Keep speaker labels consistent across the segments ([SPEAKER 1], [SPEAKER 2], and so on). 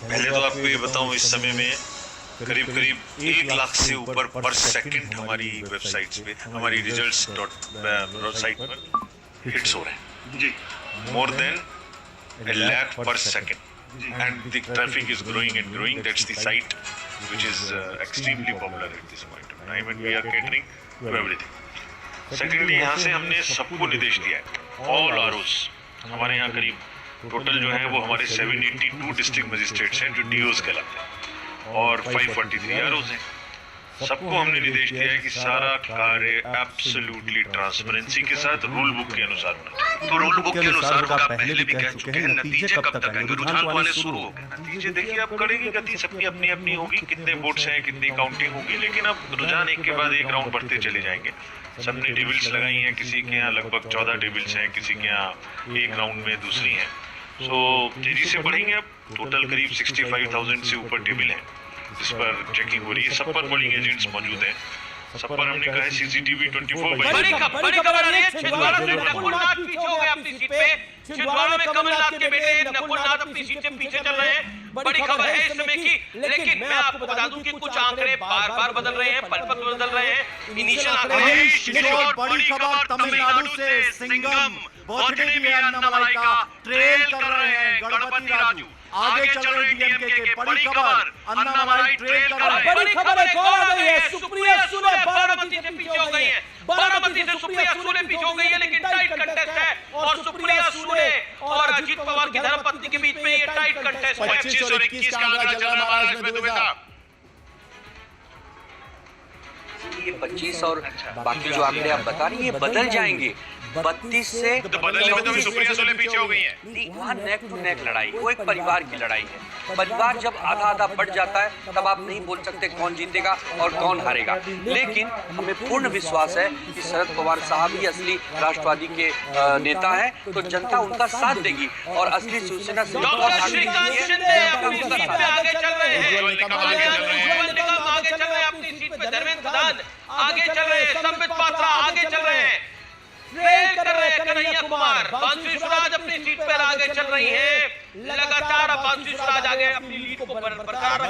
[SPEAKER 1] पहले तो आपको ये बताऊं, इस समय में करीब करीब 1 लाख से ऊपर पर सेकंड हमारी वेबसाइट्स पे, हमारी रिजल्ट्स साइट पर हिट्स हो रहे हैं जी, more than 1 lakh per second, and the traffic is growing and growing. That's the site which is extremely popular at this point of time, and we are catering to everything. Secondly, यहाँ से हमने सबको निर्देश दिया है, ऑल आरओस. हमारे यहाँ करीब टोटल जो है वो हमारे 782 डिस्ट्रिक्ट मजिस्ट्रेट्स हैं जो डीओज कहलाते हैं, और 543 आरओज हैं. सबको हमने निर्देश दिया है कि सारा कार्य एब्सोल्युटली ट्रांसपेरेंसी के साथ रूल बुक के अनुसार होना.
[SPEAKER 2] तो रूल बुक के अनुसार होगा, पहले भी कह चुके हैं. नतीजे कब तक आएंगे? रुझान तो आने शुरू हो गए.
[SPEAKER 1] नतीजे देखिए, अब करेगी गति सबकी अपनी अपनी होगी, कितने वोट्स हैं, कितनी काउंटिंग होगी, लेकिन अब रुझान एक के बाद एक राउंड बढ़ते चले जाएंगे. सबने टेबल्स लगाई हैं, किसी के यहाँ लगभग 14 टेबल्स हैं, किसी के यहाँ एक राउंड में दूसरी हैं. सो तेजी से बढ़ेंगे. अब टोटल करीब 65,000 से ऊपर टेबल हैं जिस पर चेकिंग हो रही है. सब पर पोलिंग एजेंट्स मौजूद हैं. सब पर हमने कहा है CCTV 24
[SPEAKER 3] बड़ी खबर आ रही है. छिंदवाड़ा से नकुलनाथ पीछे हो गए अपनी सीट पे. छिंदवाड़ा में कमलनाथ के बेटे नकुलनाथ अपनी सीट से पीछे चल रहे हैं. बड़ी खबर है इस समय की. लेकिन मैं आपको बता दूं कि कुछ आंकड़े बार-बार बदल रहे हैं, पल-पल बदल रहे हैं. इनिशियल आंकड़े.
[SPEAKER 2] बड़ी खबर तमिलनाडु से सिंगम बर्थडे में अन्नामलाई का ट्रेल कर रहे हैं गणपति राजू. आगे चल रही डीएमके के. बड़ी खबर अन्नामलाई ट्रेल कर रहे हैं.
[SPEAKER 3] बड़ी खबर एक और आ गई है. सुप्रिया सुले बारामती से पीछे हो गई है. बारामती से सुप्रिया सुले पीछे हो गई है, लेकिन टाइट कंटेस्ट है. और सुप्रिया सुले और अजीत पवार की धर्मपत्नी के बीच में ये टाइट कंटेस्ट है.
[SPEAKER 1] 25 और 21 का आंकड़ा चल रहा है महाराष्ट्र में. दुबे साहब,
[SPEAKER 4] ये 25 और बाकी जो आंकड़े आप बता रही हैं बदल जाएंगे. 32 से
[SPEAKER 1] तो बदलने में तो भी सुप्रिया सुले पीछे हो गई हैं.
[SPEAKER 4] नहीं, वहाँ नेक टू नेक लड़ाई, वो एक परिवार की लड़ाई है. परिवार जब आधा आधा बढ़ जाता है तब आप नहीं बोल सकते कौन जीतेगा और कौन हारेगा. लेकिन हमें पूर्ण विश्वास है कि शरद पवार साहब ही असली राष्ट्रवादी के नेता हैं, तो जनता उनका साथ देगी और असली शिवसेना से
[SPEAKER 3] डॉक्टर श्रीकांत शिंदे अपनी सीट पे आगे चल रहे हैं. उज्ज्वल निगम आगे चल रहे हैं अपनी सीट पे. धर्मेंद्र प्रधान आगे चल रहे हैं. संबित पात्रा आगे चल रहे हैं. ट्रेल कर रहे हैं कन्हैया कुमार. बांसुरी स्वराज अपनी सीट पर आगे चल रही है. लगातार बांसुरी स्वराज आगे अपनी लीड को बरकरार रखा.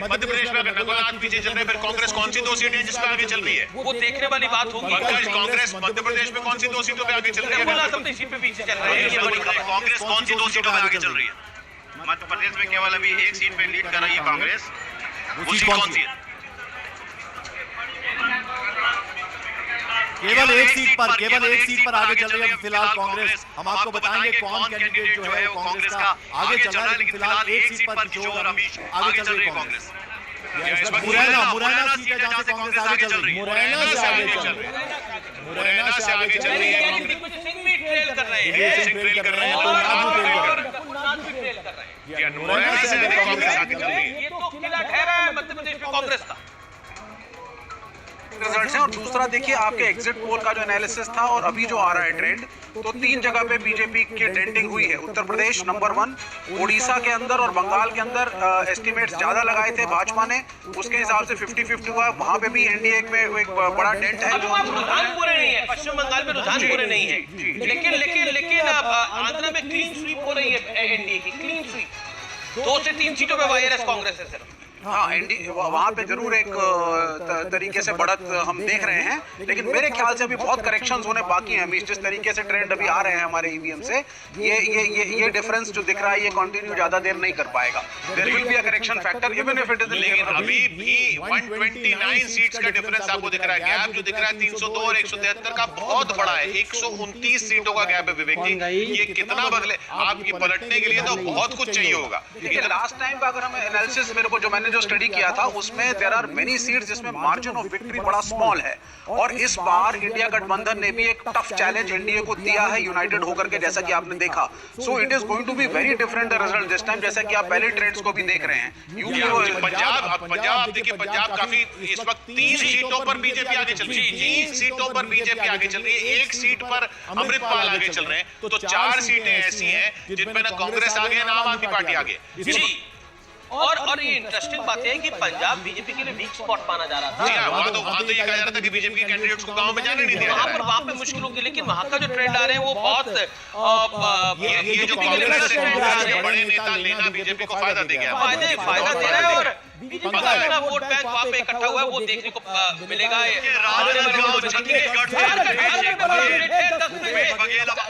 [SPEAKER 1] मध्य प्रदेश में अगर नकुलनाथ पीछे चल रहे हैं, फिर कांग्रेस कौन सी 2 सीटें हैं जिस पर आगे चल रही है?
[SPEAKER 3] वो देखने वाली बात होगी.
[SPEAKER 1] कांग्रेस मध्य प्रदेश में कौन सी 2 सीटों पे आगे चल रही है?
[SPEAKER 3] नकुलनाथ अपनी सीट पे पीछे चल रहे हैं.
[SPEAKER 1] कांग्रेस कौन सी 2 सीटों पे आगे चल रही है?
[SPEAKER 5] मध्य प्रदेश में केवल अभी एक सीट पे लीड कर रही है कांग्रेस.
[SPEAKER 1] वो सीट कौन सी है?
[SPEAKER 2] केवल एक सीट पर आगे चल रही है फिलहाल कांग्रेस. हम आपको बताएंगे कौन कैंडिडेट जो है वो कांग्रेस का आगे चल रहा है, लेकिन फिलहाल एक सीट पर किशोर अभी आगे चल रही है कांग्रेस. मुरैना सीट है जहां से कांग्रेस आगे चल रही है.
[SPEAKER 1] मुरैना से आगे चल रही है. मुरैना से आगे चल रही है.
[SPEAKER 3] दिग्विजय सिंह भी ट्रेल कर रहे हैं.
[SPEAKER 1] ट्रेल कर रहे हैं.
[SPEAKER 3] नकुलनाथ भी ट्रेल कर रहे हैं.
[SPEAKER 1] मुरैना से कांग्रेस आगे चल रही है.
[SPEAKER 3] ये तो किला ठहरा है मध्य प्रदेश में कांग्रेस का.
[SPEAKER 5] रिजल्ट्स हैं. और दूसरा देखिए आपके एग्जिट पोल का जो एनालिसिस था और अभी जो आ रहा है ट्रेंड, तो 3 जगह पे बीजेपी की ट्रेंडिंग हुई है. उत्तर प्रदेश नंबर 1, उड़ीसा के अंदर और बंगाल के अंदर एस्टिमेट्स ज्यादा लगाए थे भाजपा ने, उसके हिसाब से 50-50 हुआ. वहां पे भी एनडीए में एक बड़ा डेंट है.
[SPEAKER 3] रुझान पूरे नहीं है. पश्चिम बंगाल में रुझान पूरे नहीं है. लेकिन आंध्र में क्लीन स्वीप हो रही है एनडीए की. क्लीन स्वीप 2 से 3 सीटों पे वायरस कांग्रेस है सिर्फ.
[SPEAKER 5] हाँ, एनडीए वहां पे जरूर एक तरीके से बढ़त हम देख रहे हैं, लेकिन मेरे ख्याल से अभी बहुत करेक्शंस होने बाकी हैं. जिस तरीके से ट्रेंड अभी आ रहे हैं हमारे ईवीएम से, ये डिफरेंस जो दिख रहा है ये कंटिन्यू ज्यादा देर नहीं कर पाएगा. There will be a correction factor even if it is.
[SPEAKER 1] लेकिन अभी भी 129 सीट्स का डिफरेंस आपको दिख रहा है. गैप जो दिख रहा है 302 और 173 का बहुत बड़ा है. 129 सीटों का गैप है विवेक जी. ये कितना बदले आपकी पलटने के लिए तो बहुत कुछ चाहिए होगा.
[SPEAKER 5] लेकिन लास्ट टाइम का अगर हम एनालिसिस मेरे को जो मैंने जो स्टडी किया था उसमें देयर आर मेनी सीट्स जिसमें मार्जिन ऑफ विक्ट्री बड़ा स्मॉल है. और इस बार इंडिया गठबंधन ने भी एक टफ चैलेंज एनडीए को दिया है यूनाइटेड होकर के, जैसा कि आपने देखा. So it is going to be very different result this time, जैसा कि आप पहले ट्रेंड्स को भी देख रहे हैं.
[SPEAKER 1] पंजाब देखिए, पंजाब काफी इस वक्त 3 सीटों पर बीजेपी आगे चल रही है. 3 सीटों पर बीजेपी आगे चल रही है. 1 सीट पर अमृतपाल आगे चल रहे हैं. तो 4 सीटें ऐसी हैं जिनमें ना कांग्रेस आगे ना आम आदमी पार्टी आगे.
[SPEAKER 3] जी. और ये इंटरेस्टिंग बात है कि पंजाब बीजेपी के लिए वीक स्पॉट माना जा रहा था।
[SPEAKER 1] वहाँ तो ये कहा जा रहा था कि बीजेपी के कैंडिडेट्स को गांव में जाने नहीं दिया
[SPEAKER 3] वहाँ पे मुश्किल होगी, लेकिन वहाँ का जो ट्रेंड आ रहे हैं वो बहुत
[SPEAKER 1] ये जो कांग्रेस से बड़े नेता लेना बीजेपी को फायदा दे गया,
[SPEAKER 3] फायदा दे रहा है और बीजेपी का अपना वोट बैंक वहाँ पे इकट्ठा हुआ है वो देखने को मिलेगा।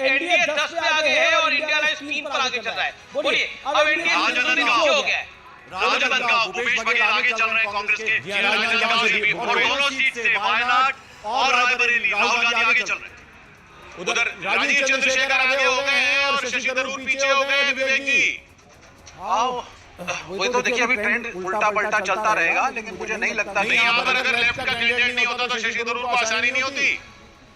[SPEAKER 3] एनडीए 10 पे आगे है और इंडिया अलायंस 3 पर आगे चल रहा है। बोलिए अब एनडीए हो गया है।
[SPEAKER 1] राजनांदगांव भूपेश बघेल आगे चल रहे हैं कांग्रेस के, राजनांदगांव से भी और दोनों सीट से वायनाड और रायबरेली राहुल गांधी आगे चल रहे हैं। उधर राजीव चंद्रशेखर आगे हो गए हैं और शशि थरूर पीछे हो गए हैं विवेक जी।
[SPEAKER 5] वही तो देखिए अभी ट्रेंड उल्टा पलटा चलता रहेगा, लेकिन मुझे नहीं लगता कि
[SPEAKER 1] यहाँ पर अगर लेफ्ट का कैंडिडेट नहीं होता तो शशि थरूर को आसानी नहीं होती।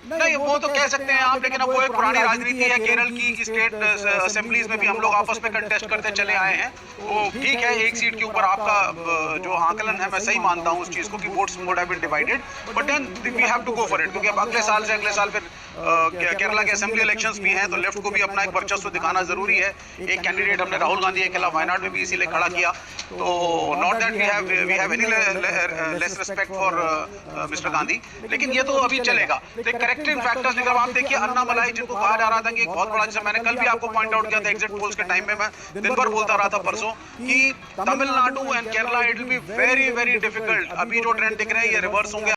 [SPEAKER 5] नहीं, वो तो कह सकते हैं आप, लेकिन अब वो एक पुरानी राजनीति है। केरल की स्टेट असेंबलीज में भी हम लोग आपस में कंटेस्ट करते चले आए हैं। वो ठीक है, एक सीट के ऊपर आपका जो आकलन है मैं सही मानता हूँ उस चीज को कि votes would have been divided, but then we have to go for it, क्योंकि अब अगले साल फिर केरला के असेंबली इलेक्शंस भी हैं, तो लेफ्ट को भी अपना एक वर्चस्व दिखाना जरूरी है। एक कैंडिडेट हमने राहुल गांधी अकेला वायनाड में भी इसीलिए खड़ा किया, तो not that we have any less respect for mister Gandhi, लेकिन ये तो अभी चलेगा। करेक्टिंग फैक्टर्स अगर आप देखिए, अन्नामलाई जिनको कहा जा रहा था कि एक बहुत बड़ा, जैसे मैंने कल भी आपको पॉइंट आउट किया था एग्जिट पोल्स के टाइम में, मैं दिन भर बोलता रहा था परसों कि Tamil Nadu and Kerala it will be very very difficult. अभी जो ट्रेंड दिख रहे हैं ये रिवर्स होंगे।